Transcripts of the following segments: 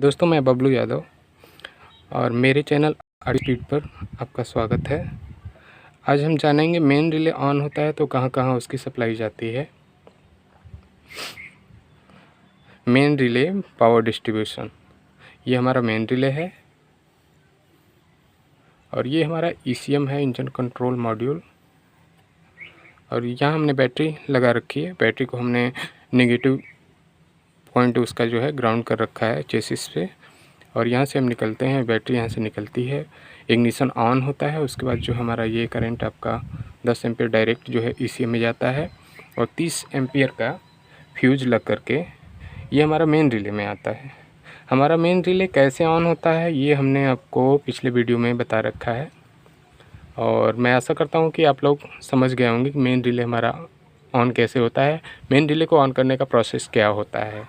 दोस्तों, मैं बबलू यादव और मेरे चैनल ऑडी स्पीड पर आपका स्वागत है। आज हम जानेंगे मेन रिले ऑन होता है तो कहाँ कहाँ उसकी सप्लाई जाती है। मेन रिले पावर डिस्ट्रीब्यूशन, ये हमारा मेन रिले है और ये हमारा ECM है, इंजन कंट्रोल मॉड्यूल। और यहाँ हमने बैटरी लगा रखी है। बैटरी को हमने नेगेटिव पॉइंट उसका जो है ग्राउंड कर रखा है चेसिस पे। और यहाँ से हम निकलते हैं, बैटरी यहाँ से निकलती है, इग्निशन ऑन होता है। उसके बाद जो हमारा ये करंट आपका 10 एम्पियर डायरेक्ट जो है ECM में जाता है और 30 एम्पियर का फ्यूज लग करके ये हमारा मेन रिले में आता है। हमारा मेन रिले कैसे ऑन होता है ये हमने आपको पिछले वीडियो में बता रखा है और मैं आशा करता हूँ कि आप लोग समझ गए होंगे कि मेन रिले हमारा ऑन कैसे होता है, मेन रिले को ऑन करने का प्रोसेस क्या होता है।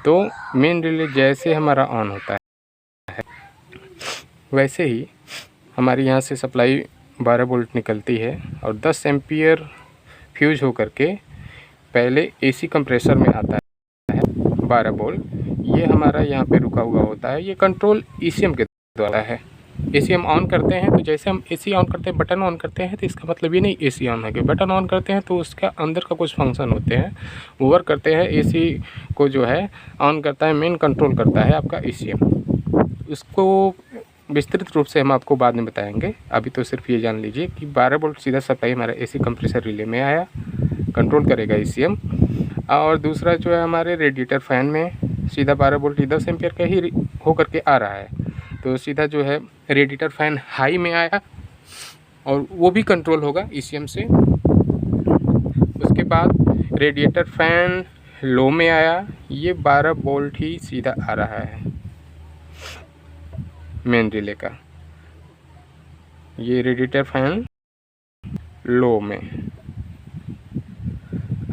तो मेन रिले जैसे हमारा ऑन होता है वैसे ही हमारी यहाँ से सप्लाई 12 वोल्ट निकलती है और 10 एम्पियर फ्यूज होकर के पहले AC कंप्रेसर में आता है 12 वोल्ट। ये हमारा यहाँ पे रुका हुआ होता है। ये कंट्रोल ECM के द्वारा है। ECM ऑन करते हैं तो जैसे हम AC ऑन करते हैं, बटन ऑन करते हैं, तो इसका मतलब ये नहीं AC ऑन है। बटन ऑन करते हैं तो उसका अंदर का कुछ फंक्शन होते हैं, वो वर्क करते हैं। AC को जो है ऑन करता है, मेन कंट्रोल करता है आपका ECM। उसको विस्तृत रूप से हम आपको बाद में बताएंगे। अभी तो सिर्फ ये जान लीजिए कि 12 वोल्ट सीधा सप्लाई हमारा AC कंप्रेसर रिले में आया, कंट्रोल करेगा ECM। और दूसरा जो है हमारे रेडिएटर फ़ैन में सीधा 12 वोल्ट 10 एम्पियर का ही होकर के आ रहा है, तो सीधा जो है रेडिएटर फ़ैन हाई में आया और वो भी कंट्रोल होगा ECM से। उसके बाद रेडिएटर फ़ैन लो में आया, ये 12 वोल्ट ही सीधा आ रहा है मेन रिले का। ये रेडिएटर फ़ैन लो में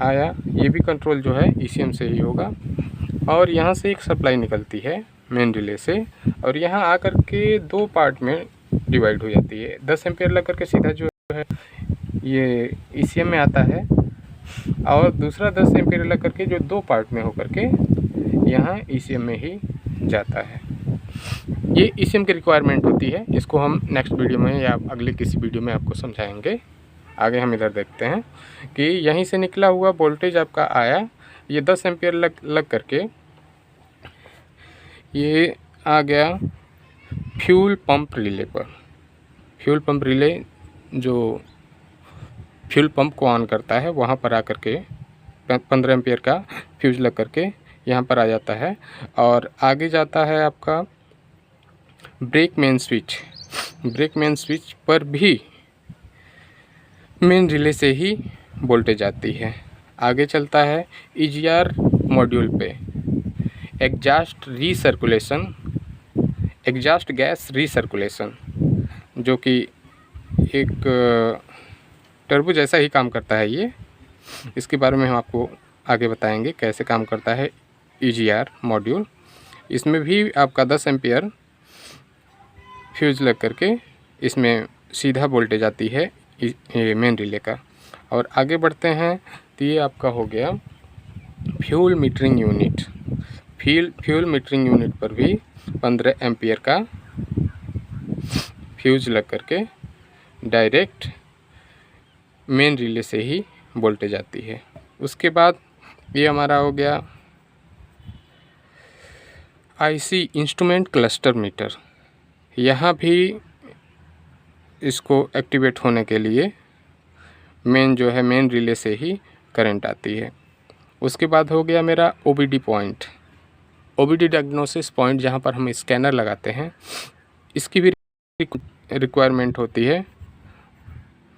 आया, ये भी कंट्रोल जो है ECM से ही होगा। और यहाँ से एक सप्लाई निकलती है मेन रिले से और यहाँ आकर के दो पार्ट में डिवाइड हो जाती है। 10 एम्पियर लग करके सीधा जो है ये ECM में आता है और दूसरा 10 एम्पियर लग करके जो दो पार्ट में होकर के यहाँ ECM में ही जाता है। ये ECM की रिक्वायरमेंट होती है। इसको हम नेक्स्ट वीडियो में या अगले किसी वीडियो में आपको समझाएंगे। आगे हम इधर देखते हैं कि यहीं से निकला हुआ वोल्टेज आपका आया, ये 10 एम्पियर लग करके ये आ गया फ्यूल पंप रिले पर। फ्यूल पंप रिले जो फ्यूल पंप को ऑन करता है वहाँ पर आकर के 15 एम्पियर का फ्यूज लग करके यहाँ पर आ जाता है और आगे जाता है आपका break main switch. Break main switch पर भी मेन रिले से ही वोल्टेज आती है। आगे चलता है EGR मॉड्यूल पे एग्जॉस्ट गैस रीसर्कुलेशन, जो कि एक टर्बो जैसा ही काम करता है। ये इसके बारे में हम आपको आगे बताएंगे कैसे काम करता है EGR मॉड्यूल। इसमें भी आपका 10 एम्पियर फ्यूज लग करके इसमें सीधा वोल्टेज आती है मेन रिले का। और आगे बढ़ते हैं तो ये आपका हो गया fuel metering unit. Fuel metering unit पर भी 15 एम्पियर का फ्यूज लग करके डायरेक्ट मेन रिले से ही वोल्टेज आती है। उसके बाद ये हमारा हो गया IC इंस्ट्रूमेंट क्लस्टर मीटर। यहाँ भी इसको एक्टिवेट होने के लिए मेन रिले से ही करंट आती है। उसके बाद हो गया मेरा OBD point, OBD diagnosis point, जहाँ पर हम स्कैनर लगाते हैं। इसकी भी रिक्वायरमेंट होती है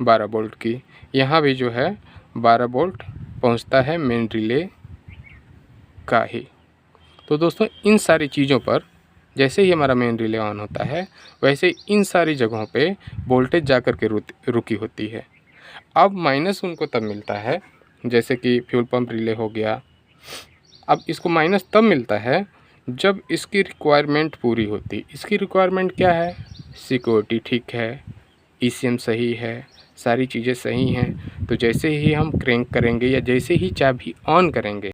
12 वोल्ट की। यहाँ भी जो है 12 वोल्ट पहुँचता है मेन रिले का ही। तो दोस्तों, इन सारी चीज़ों पर जैसे ही हमारा मेन रिले ऑन होता है वैसे इन सारी जगहों पे वोल्टेज जाकर के रुकी होती है। अब माइनस उनको तब मिलता है, जैसे कि फ्यूल पंप रिले हो गया। अब इसको माइनस तब मिलता है जब इसकी रिक्वायरमेंट पूरी होती। इसकी रिक्वायरमेंट क्या है? सिक्योरिटी ठीक है, ECM सही है, सारी चीज़ें सही हैं। तो जैसे ही हम क्रैंक करेंगे या जैसे ही चाबी ऑन करेंगे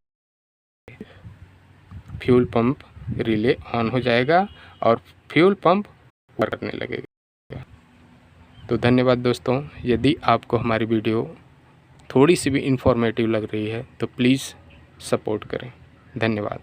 फ्यूल पंप रिले ऑन हो जाएगा और फ्यूल पंप वर्क करने लगेगा। तो धन्यवाद दोस्तों। यदि आपको हमारी वीडियो थोड़ी सी भी इंफॉर्मेटिव लग रही है तो प्लीज़ सपोर्ट करें। धन्यवाद।